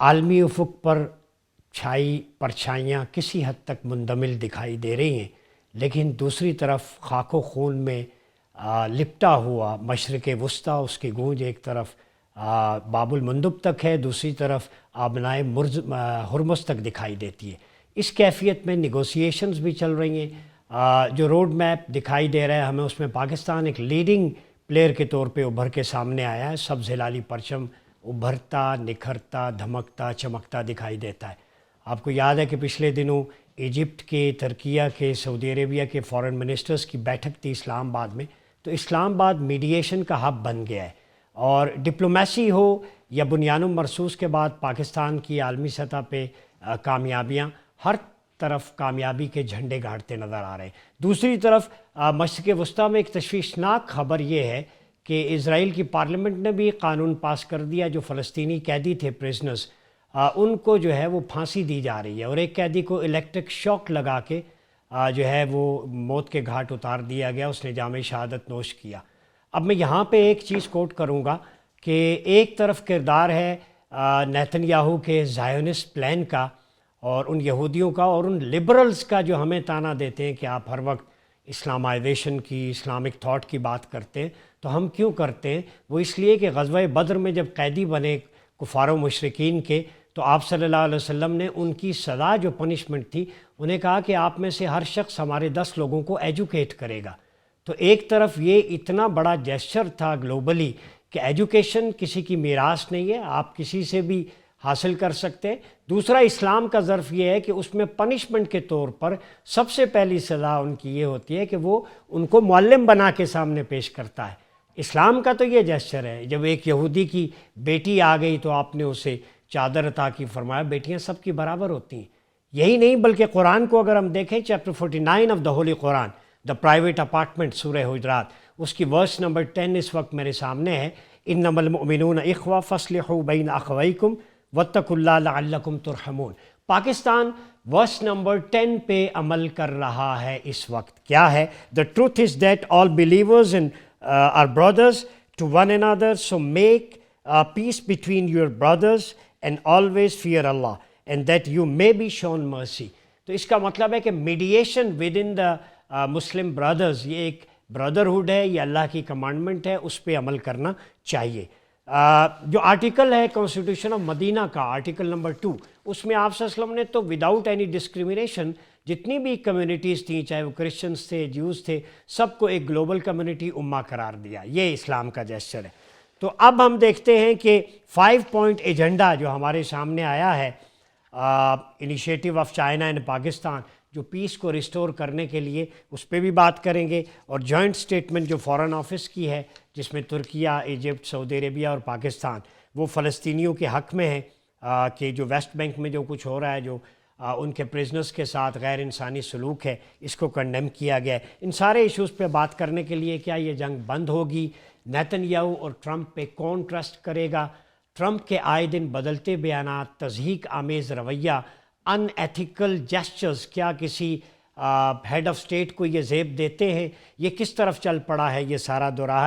عالمی افق پر چھائی پرچھائیاں کسی حد تک مندمل دکھائی دے رہی ہیں، لیکن دوسری طرف خاک و خون میں لپٹا ہوا مشرق وسطیٰ، اس کی گونج ایک طرف باب المندب تک ہے، دوسری طرف آبنائے ہرمز تک دکھائی دیتی ہے۔ اس کیفیت میں نیگوسیشنز بھی چل رہی ہیں۔ جو روڈ میپ دکھائی دے رہا ہے ہمیں، اس میں پاکستان ایک لیڈنگ پلیئر کے طور پہ ابھر کے سامنے آیا ہے۔ سبز ہلالی پرچم ابھرتا، نکھرتا، دھمکتا، چمکتا دکھائی دیتا ہے۔ آپ کو یاد ہے کہ پچھلے دنوں ایجپٹ کے، ترکیہ کے، سعودی عربیہ کے فارن منسٹرز کی بیٹھک تھی اسلام آباد میں، تو اسلام آباد میڈیشن کا ہب بن گیا ہے، اور ڈپلومیسی ہو یا بنیان مرصوص کے بعد پاکستان کی عالمی سطح پہ کامیابیاں، ہر طرف کامیابی کے جھنڈے گاڑتے نظر آ رہے ہیں۔ دوسری طرف مشرق وسطیٰ میں ایک تشویشناک خبر یہ ہے کہ اسرائیل کی پارلیمنٹ نے بھی قانون پاس کر دیا، جو فلسطینی قیدی تھے پریزنرز، ان کو جو ہے وہ پھانسی دی جا رہی ہے، اور ایک قیدی کو الیکٹرک شاک لگا کے جو ہے وہ موت کے گھاٹ اتار دیا گیا، اس نے جام شہادت نوش کیا۔ اب میں یہاں پہ ایک چیز کوٹ کروں گا کہ ایک طرف کردار ہے نیتن یاہو کے زائونسٹ پلان کا، اور ان یہودیوں کا، اور ان لبرلز کا جو ہمیں طعنہ دیتے ہیں کہ آپ ہر وقت اسلامائزیشن کی، اسلامک تھاٹ کی بات کرتے ہیں۔ تو ہم کیوں کرتے ہیں؟ وہ اس لیے کہ غزوہ بدر میں جب قیدی بنے کفار و مشرکین کے، تو آپ صلی اللہ علیہ وسلم نے ان کی سزا جو پنشمنٹ تھی، انہیں کہا کہ آپ میں سے ہر شخص ہمارے 10 لوگوں کو ایجوکیٹ کرے گا۔ تو ایک طرف یہ اتنا بڑا جیسچر تھا گلوبلی کہ ایجوکیشن کسی کی میراث نہیں ہے، آپ کسی سے بھی حاصل کر سکتے ہیں۔ دوسرا اسلام کا ظرف یہ ہے کہ اس میں پنشمنٹ کے طور پر سب سے پہلی سزا ان کی یہ ہوتی ہے کہ وہ ان کو معلم بنا کے سامنے پیش کرتا ہے۔ اسلام کا تو یہ جیسچر ہے، جب ایک یہودی کی بیٹی آ گئی تو آپ نے اسے چادر عطا کی، فرمایا بیٹیاں سب کی برابر ہوتی ہیں۔ یہی نہیں بلکہ قرآن کو اگر ہم دیکھیں، chapter 49 of the holy Quran, the private apartment, سورہ حجرات، اس کی ورس نمبر 10 اس وقت میرے سامنے ہے۔ انما المؤمنون اخوہ فاصلحوا بین اخویکم واتقوا اللہ لعلکم ترحمون۔ پاکستان ورس نمبر 10 پہ عمل کر رہا ہے اس وقت۔ کیا ہے؟ The truth is that all believers are brothers to one another, so make peace between your brothers and always fear Allah, and that you may be shown mercy۔ تو اس کا مطلب ہے کہ mediation within the Muslim brothers, یہ ایک brotherhood ہے، یہ اللہ کی کمانڈمنٹ ہے، اس پہ عمل کرنا چاہیے۔ جو آرٹیکل ہے کانسٹیٹیوشن آف مدینہ کا، آرٹیکل نمبر 2، اس میں آپ صلی اللہ علیہ وسلم نے تو وداؤٹ اینی ڈسکریمنیشن جتنی بھی کمیونٹیز تھیں، چاہے وہ کرسچنز تھے، جیوز تھے، سب کو ایک گلوبل کمیونٹی امہ قرار دیا۔ یہ اسلام کا جیسچر ہے۔ تو اب ہم دیکھتے ہیں کہ 5 پوائنٹ ایجنڈا جو ہمارے سامنے آیا ہے، initiative of China and Pakistan, جو پیس کو ریسٹور کرنے کے لیے، اس پہ بھی بات کریں گے، اور جوائنٹ سٹیٹمنٹ جو فارن آفس کی ہے، جس میں ترکیہ، ایجپٹ، سعودی عربیہ اور پاکستان، وہ فلسطینیوں کے حق میں ہیں کہ جو ویسٹ بینک میں جو کچھ ہو رہا ہے، جو ان کے پریزنرز کے ساتھ غیر انسانی سلوک ہے، اس کو کنڈیم کیا گیا ہے۔ ان سارے ایشوز پہ بات کرنے کے لیے کیا یہ جنگ بند ہوگی؟ نیتن یاہو اور ٹرمپ پہ کون ٹرسٹ کرے گا؟ ٹرمپ کے آئے دن بدلتے بیانات، تضحیک آمیز رویہ، ان ایتھیکل جیسچرز، کیا کسی ہیڈ آف اسٹیٹ کو یہ زیب دیتے ہیں؟ یہ کس طرف چل پڑا ہے یہ سارا دوراہا؟